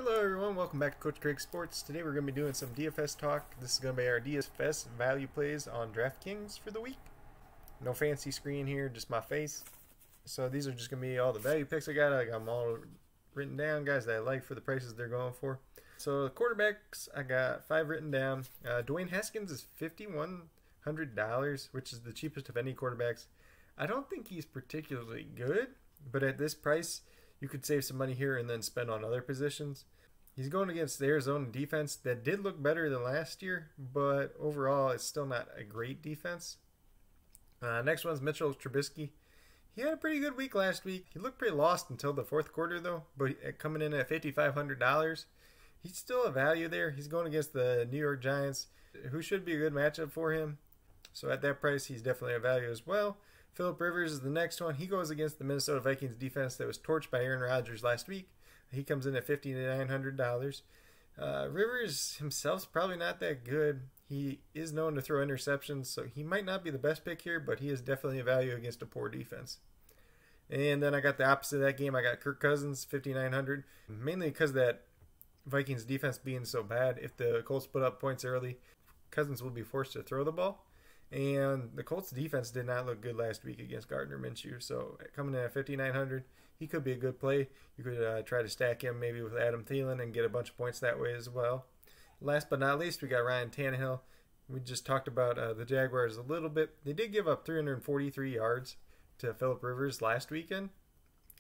Hello everyone, welcome back to Coach Craig Sports. Today we're going to be doing some DFS talk. This is going to be our DFS value plays on DraftKings for the week. No fancy screen here, just my face. So these are just going to be all the value picks I got. I got them all written down, guys, that I like for the prices they're going for. So the quarterbacks, I got 5 written down. Dwayne Haskins is $5,100, which is the cheapest of any quarterbacks. I don't think he's particularly good, but at this price, you could save some money here and then spend on other positions. He's going against the Arizona defense that did look better than last year, but overall it's still not a great defense. Next one's Mitchell Trubisky. He had a pretty good week last week. He looked pretty lost until the fourth quarter though, but coming in at $5,500, he's still a value there. He's going against the New York Giants, who should be a good matchup for him. So at that price, he's definitely a value as well. Phillip Rivers is the next one. He goes against the Minnesota Vikings defense that was torched by Aaron Rodgers last week. He comes in at $5,900. Rivers himself's probably not that good. He is known to throw interceptions, so he might not be the best pick here, but he is definitely a value against a poor defense. And then I got the opposite of that game. I got Kirk Cousins, $5,900, mainly because of that Vikings defense being so bad. If the Colts put up points early, Cousins will be forced to throw the ball. And the Colts defense did not look good last week against Gardner Minshew. So coming in at $5,900, he could be a good play. You could try to stack him maybe with Adam Thielen and get a bunch of points that way as well. Last but not least, we got Ryan Tannehill. We just talked about the Jaguars a little bit. They did give up 343 yards to Phillip Rivers last weekend.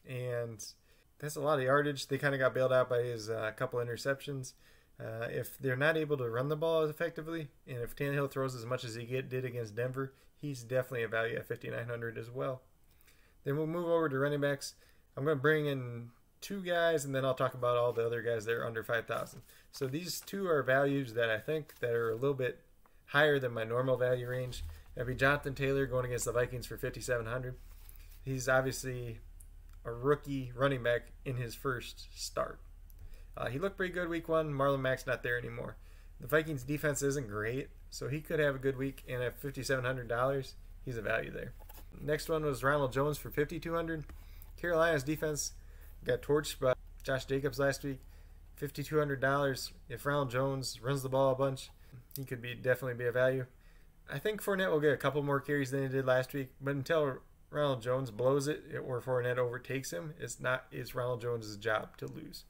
And that's a lot of yardage. They kind of got bailed out by his couple interceptions. If they're not able to run the ball as effectively, and if Tannehill throws as much as he did against Denver, he's definitely a value at $5,900 as well. Then we'll move over to running backs. I'm going to bring in 2 guys, and then I'll talk about all the other guys that are under 5,000. So these 2 are values that I think that are a little bit higher than my normal value range. That'd be Jonathan Taylor going against the Vikings for $5,700. He's obviously a rookie running back in his first start. He looked pretty good week 1. Marlon Mack's not there anymore. The Vikings defense isn't great, so he could have a good week, and at $5,700, he's a value there. Next one was Ronald Jones for $5,200. Carolina's defense got torched by Josh Jacobs last week. $5,200. If Ronald Jones runs the ball a bunch, he could definitely be a value. I think Fournette will get a couple more carries than he did last week, but until Ronald Jones blows it or Fournette overtakes him, it's Ronald Jones' job to lose.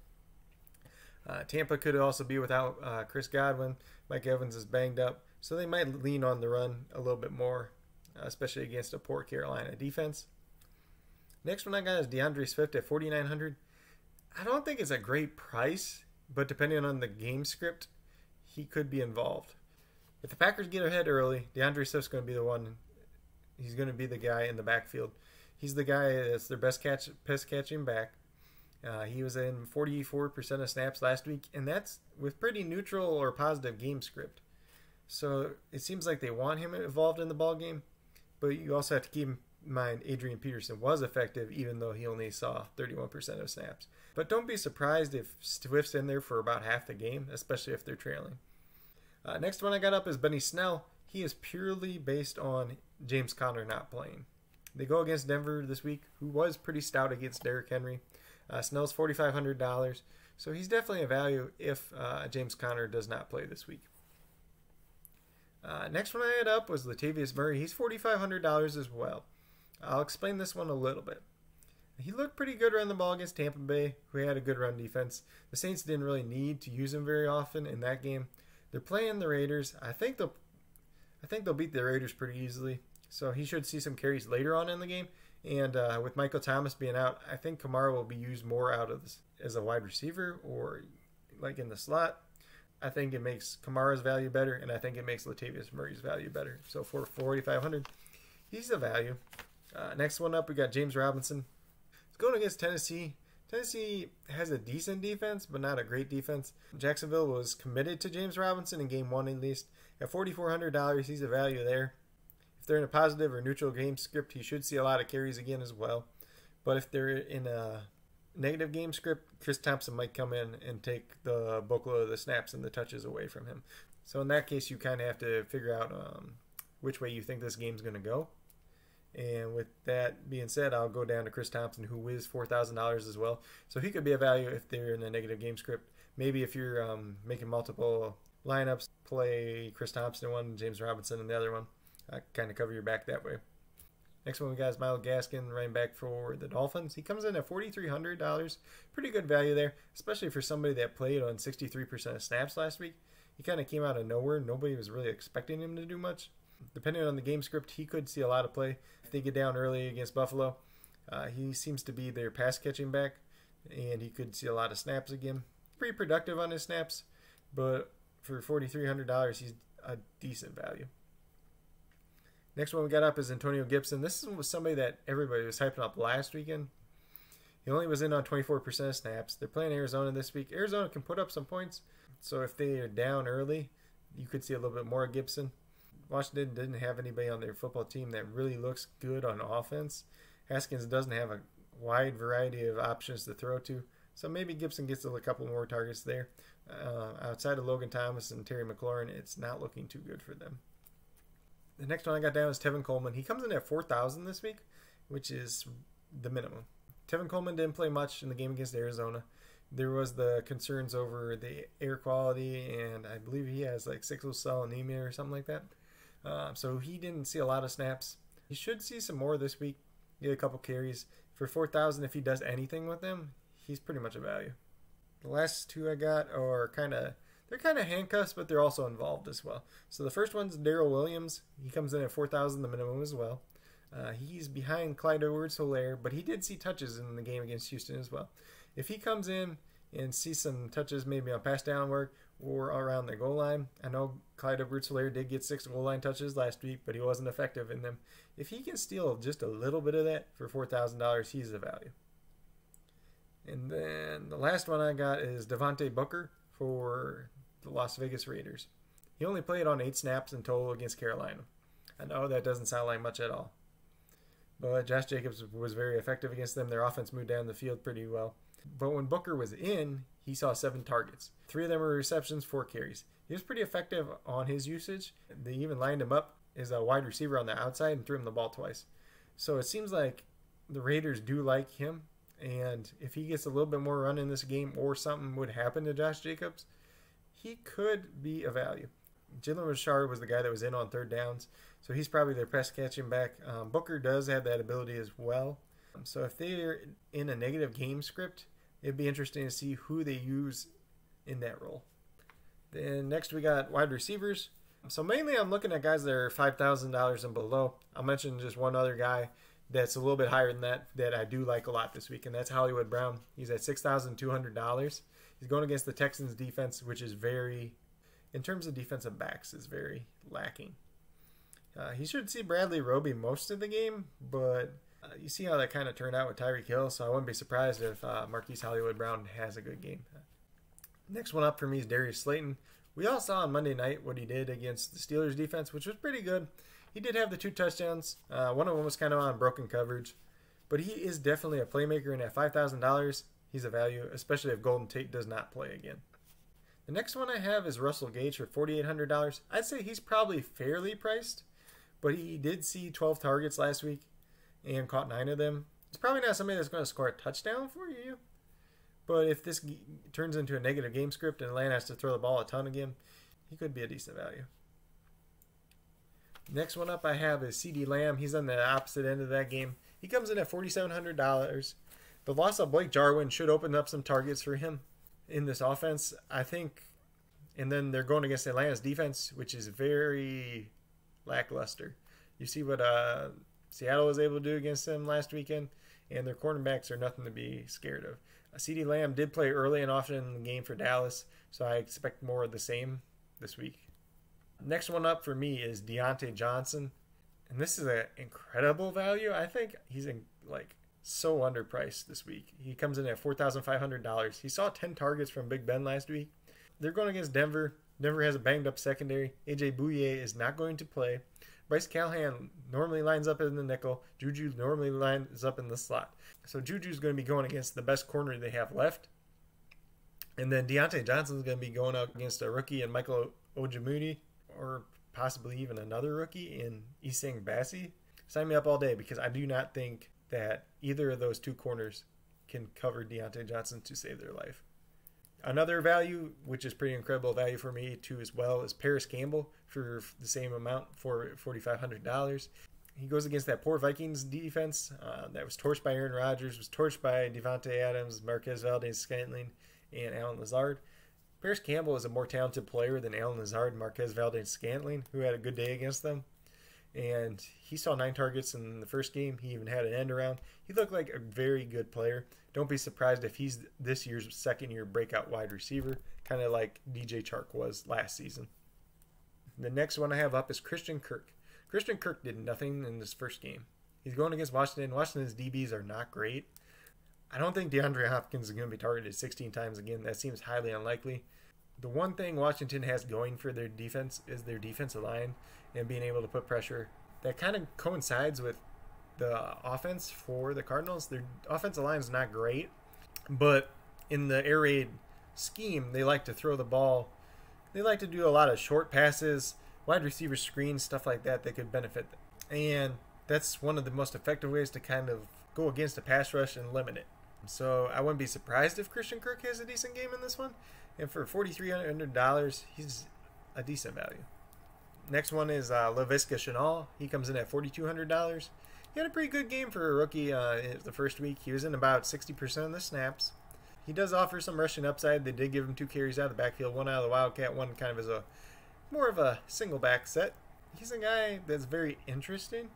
Tampa could also be without Chris Godwin. Mike Evans is banged up, so they might lean on the run a little bit more, especially against a poor Carolina defense. Next one I got is DeAndre Swift at $4,900. I don't think it's a great price, but depending on the game script, he could be involved. If the Packers get ahead early, DeAndre Swift's going to be the one. He's going to be the guy in the backfield. He's the guy that's their best catching back. He was in 44% of snaps last week, and that's with pretty neutral or positive game script. So it seems like they want him involved in the ball game, but you also have to keep in mind Adrian Peterson was effective even though he only saw 31% of snaps. But don't be surprised if Swift's in there for about half the game, especially if they're trailing. Next one I got up is Benny Snell. He is purely based on James Conner not playing. They go against Denver this week, who was pretty stout against Derrick Henry. Snell's $4,500, so he's definitely a value if James Conner does not play this week. Next one I had up was Latavius Murray. He's $4,500 as well. I'll explain this one a little bit. He looked pretty good running the ball against Tampa Bay, who had a good run defense. The Saints didn't really need to use him very often in that game. They're playing the Raiders. I think they'll beat the Raiders pretty easily, so he should see some carries later on in the game. And with Michael Thomas being out, I think Kamara will be used more out of this as a wide receiver or like in the slot. I think it makes Kamara's value better, and I think it makes Latavius Murray's value better. So for $4,500, he's a value. Next one up, we got James Robinson. He's going against Tennessee. Tennessee has a decent defense, but not a great defense. Jacksonville was committed to James Robinson in game 1 at least. At $4,400, he's a value there. If they're in a positive or neutral game script, he should see a lot of carries again as well. But if they're in a negative game script, Chris Thompson might come in and take the bulk of the snaps and the touches away from him. So in that case, you kind of have to figure out which way you think this game's going to go. And with that being said, I'll go down to Chris Thompson, who is $4,000 as well. So he could be a value if they're in a negative game script. Maybe if you're making multiple lineups, play Chris Thompson in one, James Robinson in the other one. Kind of cover your back that way. Next one we got is Myles Gaskin, running back for the Dolphins. He comes in at $4,300. Pretty good value there, especially for somebody that played on 63% of snaps last week. He kind of came out of nowhere. Nobody was really expecting him to do much. Depending on the game script, he could see a lot of play. If they get down early against Buffalo, he seems to be their pass catching back, and he could see a lot of snaps again. Pretty productive on his snaps, but for $4,300, he's a decent value. Next one we got up is Antonio Gibson. This was somebody that everybody was hyping up last weekend. He only was in on 24% of snaps. They're playing Arizona this week. Arizona can put up some points, so if they are down early, you could see a little bit more of Gibson. Washington didn't have anybody on their football team that really looks good on offense. Haskins doesn't have a wide variety of options to throw to, so maybe Gibson gets a couple more targets there. Outside of Logan Thomas and Terry McLaurin, it's not looking too good for them. The next one I got down is Tevin Coleman. He comes in at $4,000 this week, which is the minimum. Tevin Coleman didn't play much in the game against Arizona. There was the concerns over the air quality, and I believe he has like sickle cell anemia or something like that. So he didn't see a lot of snaps. He should see some more this week. Get a couple carries. For $4,000, if he does anything with them, he's pretty much a value. The last two I got are they're kind of handcuffs, but they're also involved as well. So the first one's Darrell Williams. He comes in at $4,000, the minimum as well. He's behind Clyde Edwards-Helaire, but he did see touches in the game against Houston as well. If he comes in and sees some touches maybe on pass down work or around the goal line, I know Clyde Edwards-Helaire did get 6 goal line touches last week, but he wasn't effective in them. If he can steal just a little bit of that for $4,000, he's a value. And then the last one I got is Devontae Booker for the Las Vegas Raiders. He only played on 8 snaps in total against Carolina. I know that doesn't sound like much at all, but Josh Jacobs was very effective against them. Their offense moved down the field pretty well. But when Booker was in, he saw 7 targets. 3 of them were receptions, 4 carries. He was pretty effective on his usage. They even lined him up as a wide receiver on the outside and threw him the ball twice. So it seems like the Raiders do like him. And if he gets a little bit more run in this game or something would happen to Josh Jacobs, he could be a value. Jalen Richard was the guy that was in on 3rd downs, so he's probably their pass catching back. Booker does have that ability as well. So if they're in a negative game script, it'd be interesting to see who they use in that role. Then next we got wide receivers. So mainly I'm looking at guys that are $5,000 and below. I'll mention just one other guy that's a little bit higher than that I do like a lot this week, and that's Hollywood Brown. He's at $6,200. He's going against the Texans defense, which is very, in terms of defensive backs, is very lacking. He should see Bradley Roby most of the game, but you see how that kind of turned out with Tyreek Hill, so I wouldn't be surprised if Marquise Hollywood Brown has a good game. Next one up for me is Darius Slayton. We all saw on Monday night what he did against the Steelers defense, which was pretty good. He did have the 2 touchdowns. One of them was kind of on broken coverage, but he is definitely a playmaker, and at $5,000, he's a value, especially if Golden Tate does not play again. The next one I have is Russell Gage for $4,800. I'd say he's probably fairly priced, but he did see 12 targets last week and caught 9 of them. He's probably not somebody that's going to score a touchdown for you, but if this turns into a negative game script and Atlanta has to throw the ball a ton again, he could be a decent value. Next one up I have is CeeDee Lamb. He's on the opposite end of that game. He comes in at $4,700. The loss of Blake Jarwin should open up some targets for him in this offense, I think. And then they're going against Atlanta's defense, which is very lackluster. You see what Seattle was able to do against them last weekend, and their cornerbacks are nothing to be scared of. CeeDee Lamb did play early and often in the game for Dallas, so I expect more of the same this week. Next one up for me is Deontay Johnson, and this is an incredible value. I think he's so underpriced this week. He comes in at $4,500. He saw 10 targets from Big Ben last week. They're going against Denver. Denver has a banged up secondary. AJ Bouye is not going to play. Bryce Callahan normally lines up in the nickel. Juju normally lines up in the slot. So Juju's going to be going against the best corner they have left. And then Deontay Johnson's going to be going up against a rookie in Michael Ojemudia, or possibly even another rookie in Isang Bassi. sign me up all day, because I do not think that either of those two corners can cover Deontay Johnson to save their life. Another value, which is pretty incredible value for me too as well, is Paris Campbell for the same amount, for $4,500. He goes against that poor Vikings defense that was torched by Aaron Rodgers, was torched by Devontae Adams, Marquez Valdez-Scantling, and Allen Lazard. Paris Campbell is a more talented player than Allen Lazard and Marquez Valdez-Scantling, who had a good day against them. And he saw 9 targets in the first game. He even had an end around. He looked like a very good player. Don't be surprised if he's this year's second-year breakout wide receiver, kind of like DJ Chark was last season. The next one I have up is Christian Kirk. Christian Kirk did nothing in this first game. He's going against Washington. Washington's DBs are not great. I don't think DeAndre Hopkins is going to be targeted 16 times again. That seems highly unlikely. The one thing Washington has going for their defense is their defensive line and being able to put pressure. That kind of coincides with the offense for the Cardinals. Their offensive line is not great, but in the air raid scheme, they like to throw the ball. They like to do a lot of short passes, wide receiver screens, stuff like that could benefit them. And that's one of the most effective ways to kind of go against a pass rush and limit it. So I wouldn't be surprised if Christian Kirk has a decent game in this one. And for $4,300, he's a decent value. Next one is Laviska Shenault. He comes in at $4,200. He had a pretty good game for a rookie the first week. He was in about 60% of the snaps. He does offer some rushing upside. They did give him 2 carries out of the backfield, 1 out of the Wildcat, 1 kind of as a more of a single back set. He's a guy that's very interesting.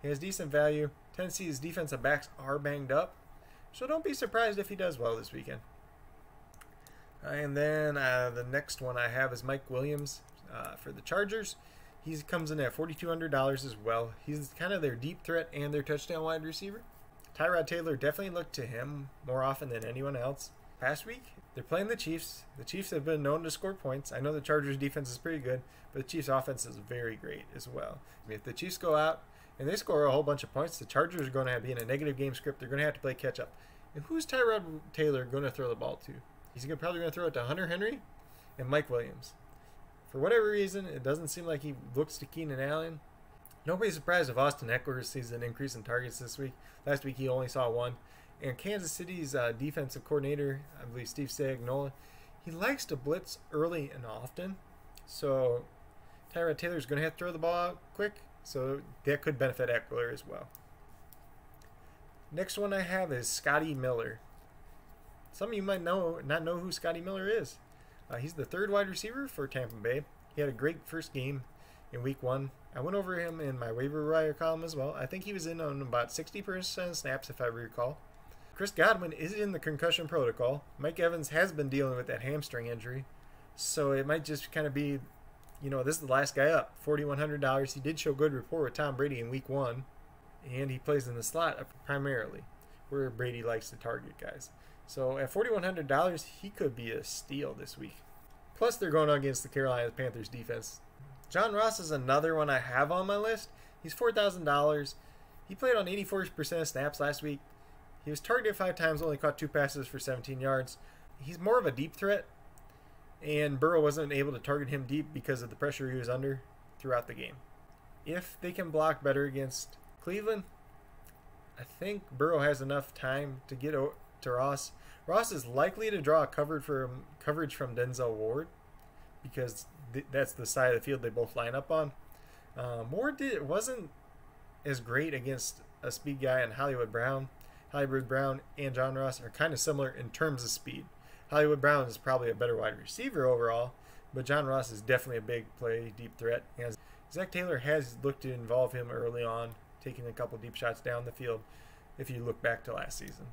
He has decent value. Tennessee's defensive backs are banged up, so don't be surprised if he does well this weekend. And then the next one I have is Mike Williams for the Chargers. He comes in at $4,200 as well. He's kind of their deep threat and their touchdown wide receiver. Tyrod Taylor definitely looked to him more often than anyone else. Past week, they're playing the Chiefs. The Chiefs have been known to score points. I know the Chargers' defense is pretty good, but the Chiefs' offense is very great as well. If the Chiefs go out and they score a whole bunch of points, the Chargers are going to be in a negative game script. They're going to have to play catch-up. And who's Tyrod Taylor going to throw the ball to? He's probably going to throw it to Hunter Henry and Mike Williams. For whatever reason, it doesn't seem like he looks to Keenan Allen. Don't be surprised if Austin Eckler sees an increase in targets this week. Last week he only saw 1. And Kansas City's defensive coordinator, I believe Steve Spagnuolo, he likes to blitz early and often. So Tyrod Taylor's going to have to throw the ball out quick. So that could benefit Eckler as well. Next one I have is Scotty Miller. Some of you might not know who Scotty Miller is. He's the 3rd wide receiver for Tampa Bay. He had a great first game in week 1. I went over him in my waiver wire column as well. I think he was in on about 60% of snaps, if I recall. Chris Godwin is in the concussion protocol. Mike Evans has been dealing with that hamstring injury. So it might just kind of be, this is the last guy up. $4,100. He did show good rapport with Tom Brady in week 1. And he plays in the slot primarily, where Brady likes to target guys. So at $4,100, he could be a steal this week. Plus, they're going against the Carolina Panthers defense. John Ross is another one I have on my list. He's $4,000. He played on 84% of snaps last week. He was targeted 5 times, only caught 2 passes for 17 yards. He's more of a deep threat, and Burrow wasn't able to target him deep because of the pressure he was under throughout the game. If they can block better against Cleveland, I think Burrow has enough time to get to Ross. Ross is likely to draw coverage from Denzel Ward because that's the side of the field they both line up on. Ward wasn't as great against a speed guy in Hollywood Brown. Hollywood Brown and John Ross are kind of similar in terms of speed. Hollywood Brown is probably a better wide receiver overall, but John Ross is definitely a big play, deep threat. And Zach Taylor has looked to involve him early on, taking a couple deep shots down the field if you look back to last season.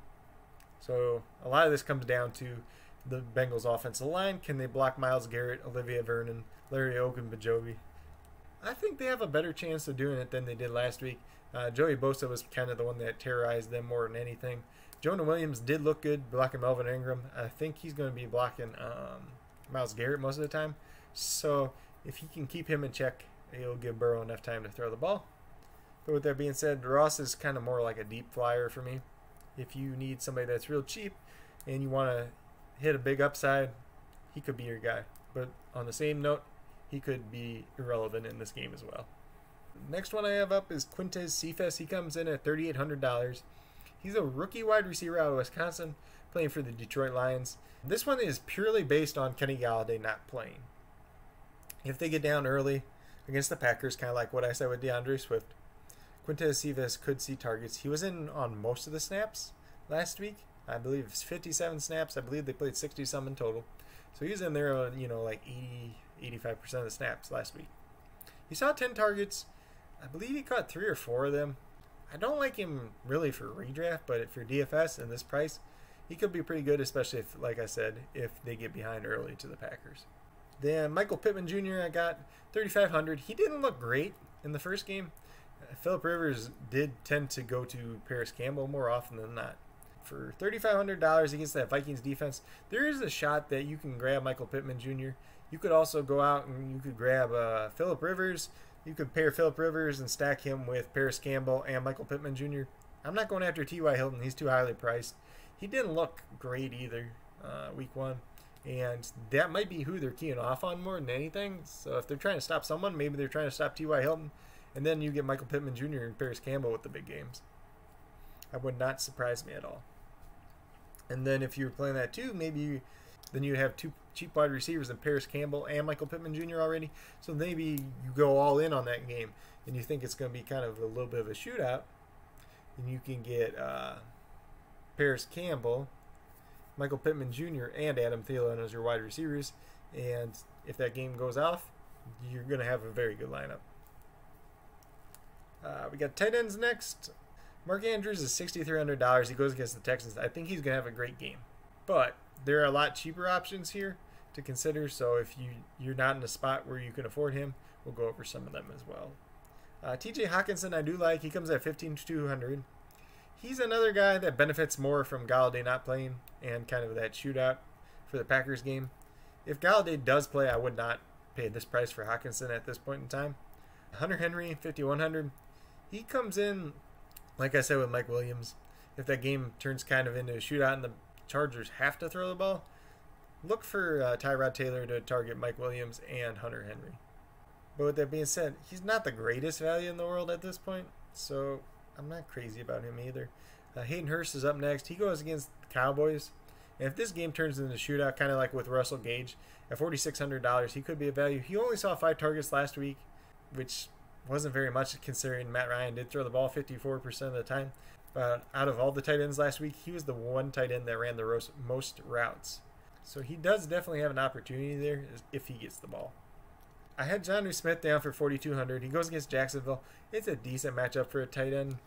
So a lot of this comes down to the Bengals offensive line. Can they block Myles Garrett, Olivia Vernon, Larry Ogunbojobi? I think they have a better chance of doing it than they did last week. Joey Bosa was kind of the one that terrorized them more than anything. Jonah Williams did look good blocking Melvin Ingram. I think he's going to be blocking Myles Garrett most of the time. So if he can keep him in check, he'll give Burrow enough time to throw the ball. But with that being said, Ross is kind of more like a deep flyer for me. If you need somebody that's real cheap and you want to hit a big upside, he could be your guy. But on the same note, he could be irrelevant in this game as well. Next one I have up is Quintez Cephas. He comes in at $3,800. He's a rookie wide receiver out of Wisconsin, playing for the Detroit Lions. This one is purely based on Kenny Galladay not playing. If they get down early against the Packers, kind of like what I said with DeAndre Swift, Quintez Cephas could see targets. He was in on most of the snaps last week. I believe it's 57 snaps. I believe they played 60-some in total. So he was in there on, like 85% of the snaps last week. He saw 10 targets. I believe he caught 3 or 4 of them. I don't like him really for redraft, but for DFS and this price, he could be pretty good, especially if, like I said, if they get behind early to the Packers. Then Michael Pittman Jr. I got $3,500. He didn't look great in the first game. Phillip Rivers did tend to go to Paris Campbell more often than not. For $3,500 against that Vikings defense, there is a shot that you can grab Michael Pittman Jr. You could also go out and you could grab Phillip Rivers. You could pair Phillip Rivers and stack him with Paris Campbell and Michael Pittman Jr. I'm not going after T.Y. Hilton. He's too highly priced. He didn't look great either week 1. And that might be who they're keying off on more than anything. So if they're trying to stop someone, maybe they're trying to stop T.Y. Hilton. And then you get Michael Pittman Jr. and Paris Campbell with the big games. That would not surprise me at all. And then if you were playing that too, maybe then you have 2 cheap wide receivers in Paris Campbell and Michael Pittman Jr. already. So maybe you go all in on that game and you think it's going to be kind of a little bit of a shootout. And you can get Paris Campbell, Michael Pittman Jr., and Adam Thielen as your wide receivers. And if that game goes off, you're going to have a very good lineup. We got tight ends next. Mark Andrews is $6,300. He goes against the Texans. I think he's going to have a great game. But there are a lot cheaper options here to consider. So if you're not in a spot where you can afford him, we'll go over some of them as well. TJ Hawkinson I do like. He comes at $15,200. He's another guy that benefits more from Galladay not playing and kind of that shootout for the Packers game. If Galladay does play, I would not pay this price for Hawkinson at this point in time. Hunter Henry, $5,100. He comes in, like I said with Mike Williams, if that game turns kind of into a shootout and the Chargers have to throw the ball, look for Tyrod Taylor to target Mike Williams and Hunter Henry. But with that being said, he's not the greatest value in the world at this point, so I'm not crazy about him either. Hayden Hurst is up next. He goes against the Cowboys. And if this game turns into a shootout, kind of like with Russell Gage, at $4,600, he could be a value. He only saw 5 targets last week, which wasn't very much considering Matt Ryan did throw the ball 54% of the time. But out of all the tight ends last week, he was the one tight end that ran the most routes. So he does definitely have an opportunity there if he gets the ball. I had Jonnu Smith down for $4,200. He goes against Jacksonville. It's a decent matchup for a tight end,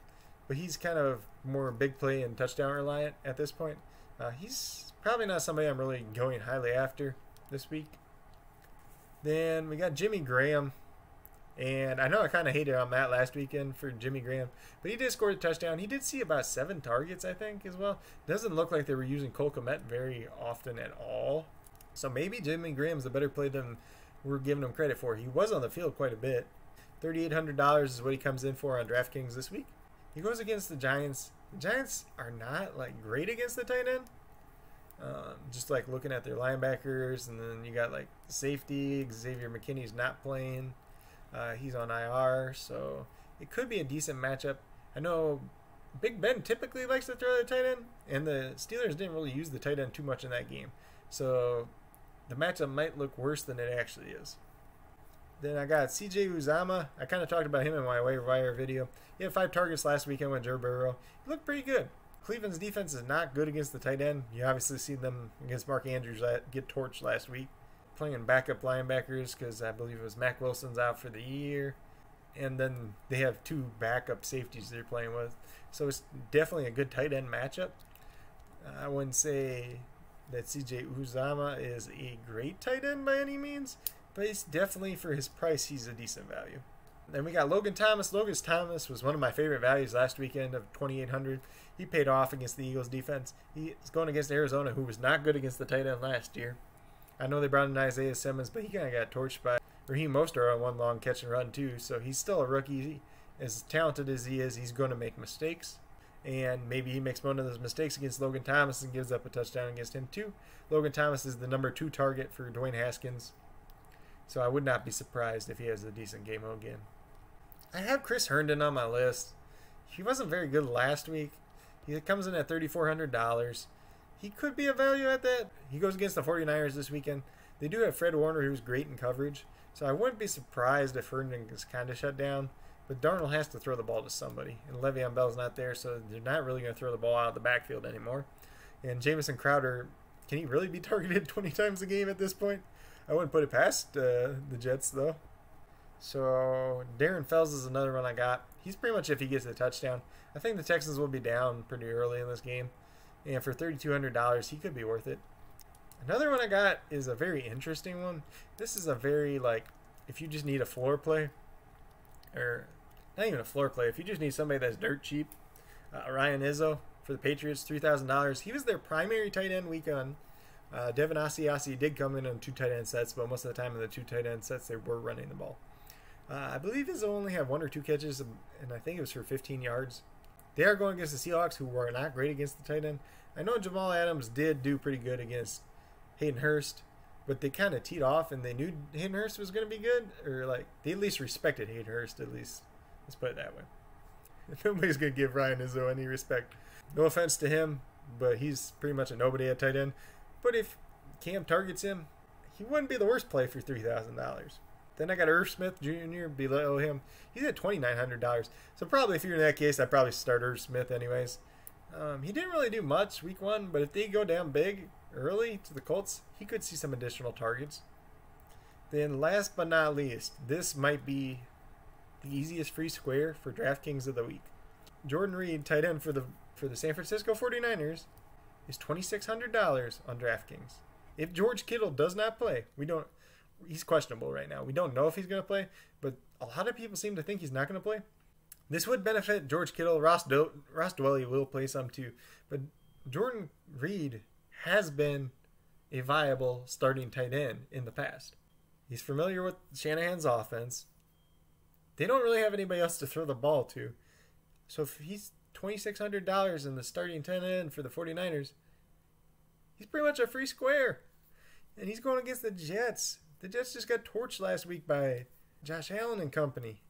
but he's kind of more big play and touchdown reliant at this point. He's probably not somebody I'm really going highly after this week. Then we got Jimmy Graham. And I know I kind of hated on Matt last weekend for Jimmy Graham, but he did score a touchdown. He did see about 7 targets, I think, as well. Doesn't look like they were using Cole Kmet very often at all. So maybe Jimmy Graham's a better play than we're giving him credit for. He was on the field quite a bit. $3,800 is what he comes in for on DraftKings this week. He goes against the Giants. The Giants are not like great against the tight end. Just like looking at their linebackers, and then you got like safety. Xavier McKinney's not playing. He's on IR, so it could be a decent matchup. I know Big Ben typically likes to throw the tight end, and the Steelers didn't really use the tight end too much in that game. So the matchup might look worse than it actually is. Then I got CJ Uzomah. I kind of talked about him in my waiver wire video. He had 5 targets last weekend with Joe Burrow. He looked pretty good. Cleveland's defense is not good against the tight end. You obviously see them against Mark Andrews get torched last week. Playing backup linebackers because I believe it was Mac Wilson's out for the year. And then they have 2 backup safeties they're playing with. So it's definitely a good tight end matchup. I wouldn't say that CJ Uzomah is a great tight end by any means, but he's definitely, for his price, he's a decent value. Then we got Logan Thomas. Logan Thomas was one of my favorite values last weekend of $2,800. He paid off against the Eagles defense. He's going against Arizona, who was not good against the tight end last year. I know they brought in Isaiah Simmons, but he kind of got torched by Raheem Mostert on one long catch and run too. So he's still a rookie. As talented as he is, he's going to make mistakes. And maybe he makes one of those mistakes against Logan Thomas and gives up a touchdown against him too. Logan Thomas is the number 2 target for Dwayne Haskins. So I would not be surprised if he has a decent game again. I have Chris Herndon on my list. He wasn't very good last week. He comes in at $3,400. He could be a value at that. He goes against the 49ers this weekend. They do have Fred Warner, who's great in coverage. So I wouldn't be surprised if Herndon is kind of shut down. But Darnold has to throw the ball to somebody. And Le'Veon Bell's not there, so they're not really going to throw the ball out of the backfield anymore. And Jamison Crowder, can he really be targeted 20 times a game at this point? I wouldn't put it past the Jets, though. So Darren Fells is another one I got. He's pretty much if he gets a touchdown. I think the Texans will be down pretty early in this game. And for $3,200, he could be worth it. Another one I got is a very interesting one. This is a very, if you just need a floor play, or not even a floor play, if you just need somebody that's dirt cheap, Ryan Izzo for the Patriots, $3,000. He was their primary tight end week on. Devin Asiasi did come in on 2 tight end sets, but most of the time in the 2 tight end sets, they were running the ball. I believe Izzo only had 1 or 2 catches, and I think it was for 15 yards. They are going against the Seahawks, who were not great against the tight end. I know Jamal Adams did do pretty good against Hayden Hurst, but they kind of teed off, and they knew Hayden Hurst was going to be good, or they at least respected Hayden Hurst, at least. Let's put it that way. Nobody's going to give Ryan Izzo any respect. No offense to him, but he's pretty much a nobody at tight end. But if Cam targets him, he wouldn't be the worst play for $3,000. Then I got Irv Smith Jr. below him. He's at $2,900. So probably if you're in that case, I'd probably start Irv Smith anyways. He didn't really do much week 1, but if they go down big early to the Colts, he could see some additional targets. Then last but not least, this might be the easiest free square for DraftKings of the week. Jordan Reed, tight end for the San Francisco 49ers, is $2,600 on DraftKings. If George Kittle does not play, he's questionable right now. We don't know if he's going to play, but a lot of people seem to think he's not going to play. This would benefit George Kittle. Ross Dwelley will play some too, but Jordan Reed has been a viable starting tight end in the past. He's familiar with Shanahan's offense. They don't really have anybody else to throw the ball to. So if he's $2,600 in the starting tight end for the 49ers, he's pretty much a free square. And he's going against the Jets. The Jets just got torched last week by Josh Allen and company.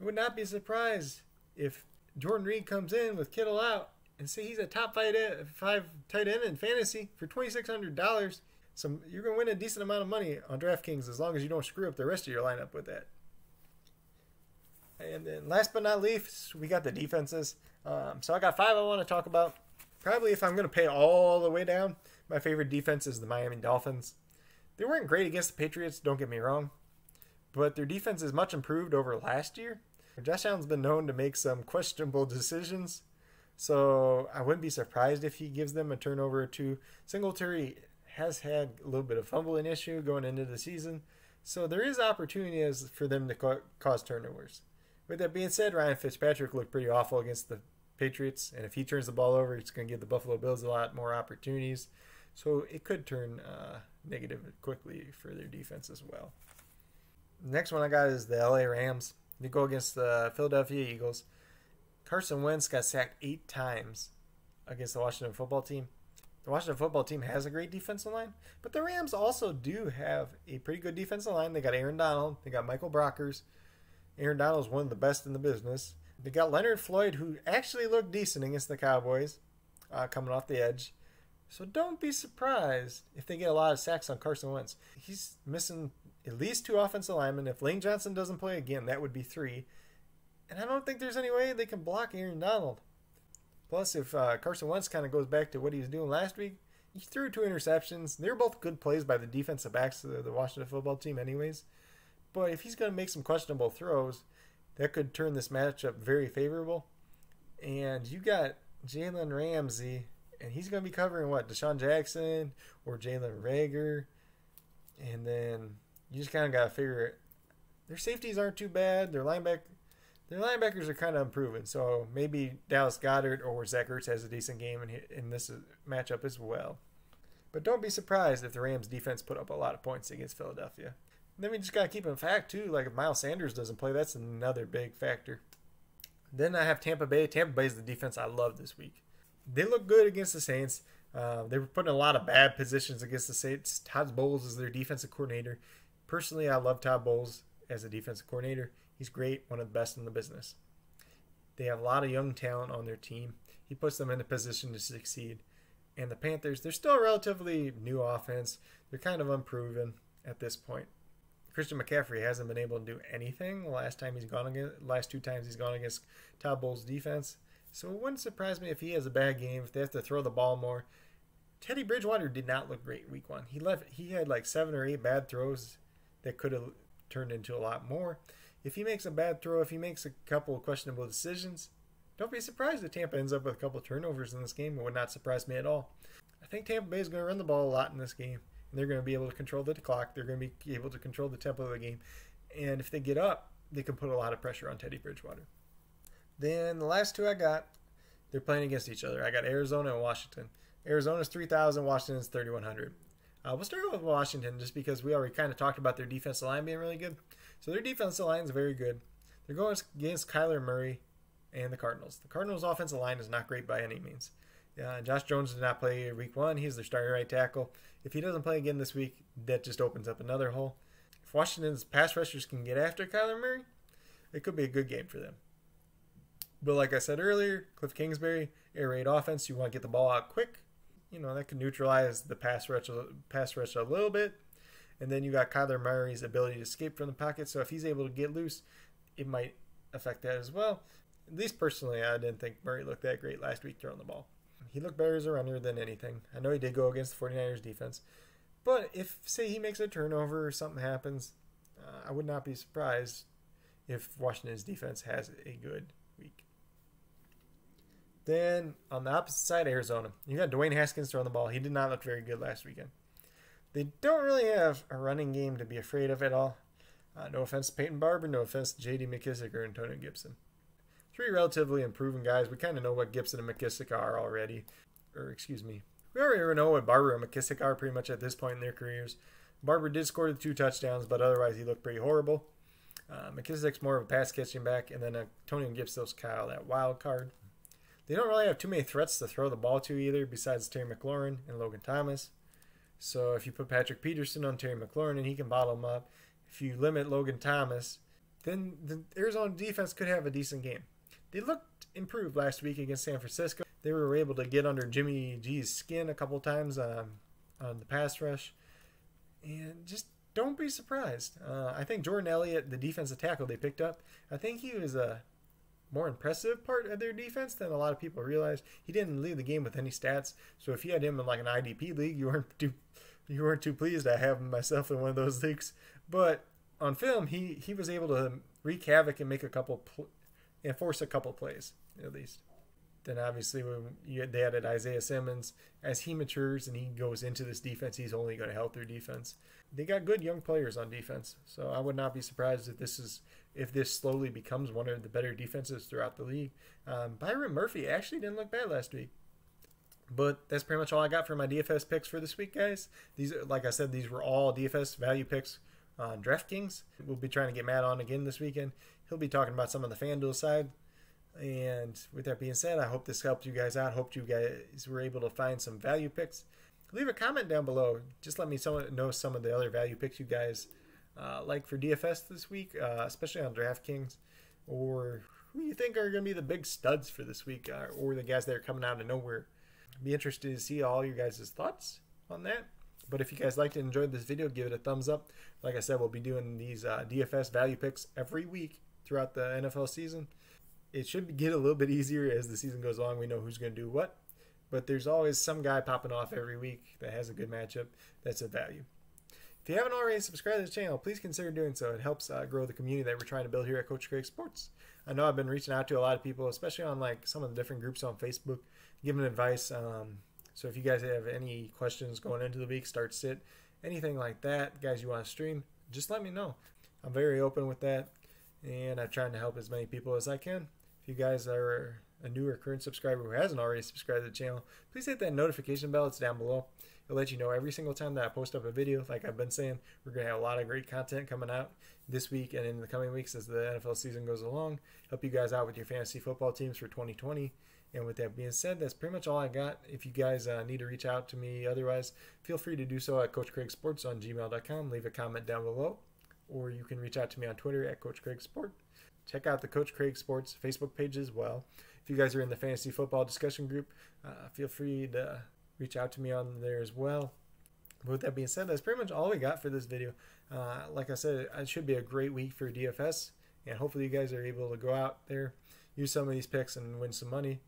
I would not be surprised if Jordan Reed comes in with Kittle out and say he's a top 5 tight end in fantasy for $2,600. So you're going to win a decent amount of money on DraftKings as long as you don't screw up the rest of your lineup with that. And then last but not least, we got the defenses. So I got 5 I want to talk about. Probably if I'm going to pay all the way down, my favorite defense is the Miami Dolphins. They weren't great against the Patriots, don't get me wrong. But their defense is much improved over last year. Josh Allen's been known to make some questionable decisions. So I wouldn't be surprised if he gives them a turnover or 2. Singletary has had a little bit of fumbling issue going into the season. So there is opportunities for them to cause turnovers. With that being said, Ryan Fitzpatrick looked pretty awful against the Patriots. And if he turns the ball over, it's going to give the Buffalo Bills a lot more opportunities. So it could turn negative quickly for their defense as well. The next one I got is the LA Rams. They go against the Philadelphia Eagles. Carson Wentz got sacked 8 times against the Washington football team. The Washington football team has a great defensive line, but the Rams also do have a pretty good defensive line. They got Aaron Donald. They got Michael Brockers. Aaron Donald is one of the best in the business. They got Leonard Floyd, who actually looked decent against the Cowboys, coming off the edge. So don't be surprised if they get a lot of sacks on Carson Wentz. He's missing at least 2 offensive linemen. If Lane Johnson doesn't play again, that would be 3. And I don't think there's any way they can block Aaron Donald. Plus, if Carson Wentz kind of goes back to what he was doing last week, he threw 2 interceptions. They were both good plays by the defensive backs of the Washington football team anyways. But if he's going to make some questionable throws, that could turn this matchup very favorable. And you got Jalen Ramsey, and he's going to be covering what? Deshaun Jackson or Jalen Reagor. And then you just kind of got to figure it. Their safeties aren't too bad. Their linebackers are kind of improving. So maybe Dallas Goedert or Zach Ertz has a decent game in this matchup as well. But don't be surprised if the Rams defense put up a lot of points against Philadelphia. Then we just got to keep in fact, too, like if Miles Sanders doesn't play, that's another big factor. Then I have Tampa Bay. Tampa Bay is the defense I love this week. They look good against the Saints. They were put in a lot of bad positions against the Saints. Todd Bowles is their defensive coordinator. Personally, I love Todd Bowles as a defensive coordinator. He's great, one of the best in the business. They have a lot of young talent on their team. He puts them in a position to succeed. And the Panthers, they're still a relatively new offense. They're kind of unproven at this point. Christian McCaffrey hasn't been able to do anything the last two times he's gone against Todd Bowles' defense. So it wouldn't surprise me if he has a bad game, if they have to throw the ball more. Teddy Bridgewater did not look great week 1. He had like 7 or 8 bad throws that could have turned into a lot more. If he makes a bad throw, if he makes a couple of questionable decisions, don't be surprised if Tampa ends up with a couple of turnovers in this game. It would not surprise me at all. I think Tampa Bay is going to run the ball a lot in this game. And they're going to be able to control the clock. They're going to be able to control the tempo of the game. And if they get up, they can put a lot of pressure on Teddy Bridgewater. Then the last two I got, they're playing against each other. I got Arizona and Washington. Arizona's 3,000, Washington's 3,100. We'll start with Washington just because we already kind of talked about their defensive line being really good. So their defensive line is very good. They're going against Kyler Murray and the Cardinals. The Cardinals' offensive line is not great by any means. Josh Jones did not play week 1. He's their starting right tackle. If he doesn't play again this week, that just opens up another hole. If Washington's pass rushers can get after Kyler Murray, it could be a good game for them. But like I said earlier, Cliff Kingsbury, air raid offense, you want to get the ball out quick. That can neutralize the pass rush a little bit. And then you got Kyler Murray's ability to escape from the pocket. So if he's able to get loose, it might affect that as well. At least personally, I didn't think Murray looked that great last week throwing the ball. He looked better as a runner than anything. I know he did go against the 49ers defense. But if, say, he makes a turnover or something happens, I would not be surprised if Washington's defense has a good week. Then, on the opposite side, Arizona. You got Dwayne Haskins throwing the ball. He did not look very good last weekend. They don't really have a running game to be afraid of at all. No offense to Peyton Barber, no offense to J.D. McKissick or Antonio Gibson. 3 relatively improving guys. We kind of know what Gibson and McKissick are already. We already know what Barber and McKissick are pretty much at this point in their careers. Barber did score the 2 touchdowns, but otherwise he looked pretty horrible. McKissick's more of a pass-catching back, and then Antonio Gibson's kind of that wild card. They don't really have too many threats to throw the ball to either, besides Terry McLaurin and Logan Thomas. So if you put Patrick Peterson on Terry McLaurin and he can bottle him up, if you limit Logan Thomas, then the Arizona defense could have a decent game. They looked improved last week against San Francisco. They were able to get under Jimmy G's skin a couple times on the pass rush. And just don't be surprised. I think Jordan Elliott, the defensive tackle they picked up, I think he was a more impressive part of their defense than a lot of people realize. He didn't lead the game with any stats. So if you had him in like an IDP league, you weren't too pleased. I have him myself in one of those leagues. But on film, he was able to wreak havoc and make force a couple plays at least. Then obviously they added Isaiah Simmons. As he matures and he goes into this defense, he's only going to help their defense. They got good young players on defense, so I would not be surprised if this slowly becomes one of the better defenses throughout the league. Byron Murphy actually didn't look bad last week. But that's pretty much all I got for my DFS picks for this week, guys. These, like I said, these were all DFS value picks on DraftKings. We'll be trying to get Matt on again this weekend. He'll be talking about some of the FanDuel side. And with that being said, I hope this helped you guys out. Hope you guys were able to find some value picks. Leave a comment down below. Just let me know some of the other value picks you guys like for DFS this week, especially on DraftKings, or who you think are going to be the big studs for this week, or the guys that are coming out of nowhere. I'd be interested to see all your guys' thoughts on that. But if you guys liked and enjoyed this video, give it a thumbs up. Like I said, we'll be doing these DFS value picks every week throughout the NFL season. It should get a little bit easier as the season goes on. We know who's going to do what. But there's always some guy popping off every week that has a good matchup that's of value. If you haven't already subscribed to the channel, please consider doing so. It helps grow the community that we're trying to build here at Coach Craig Sports. I know I've been reaching out to a lot of people, especially on like some of the different groups on Facebook, giving advice. So if you guys have any questions going into the week, start, sit, anything like that, guys you want to stream, just let me know. I'm very open with that, and I'm trying to help as many people as I can. If you guys are a new or current subscriber who hasn't already subscribed to the channel, please hit that notification bell. It's down below. It'll let you know every single time that I post up a video. Like I've been saying, we're going to have a lot of great content coming out this week and in the coming weeks as the NFL season goes along. Help you guys out with your fantasy football teams for 2020. And with that being said, that's pretty much all I got. If you guys need to reach out to me otherwise, feel free to do so at Coach Craig Sports on gmail.com. Leave a comment down below. Or you can reach out to me on Twitter at Coach Craig Sport. check out the Coach Craig Sports Facebook page as well. If you guys are in the fantasy football discussion group, feel free to reach out to me on there as well. But with that being said, that's pretty much all we got for this video. Like I said, it should be a great week for DFS, and hopefully you guys are able to go out there, use some of these picks, and win some money.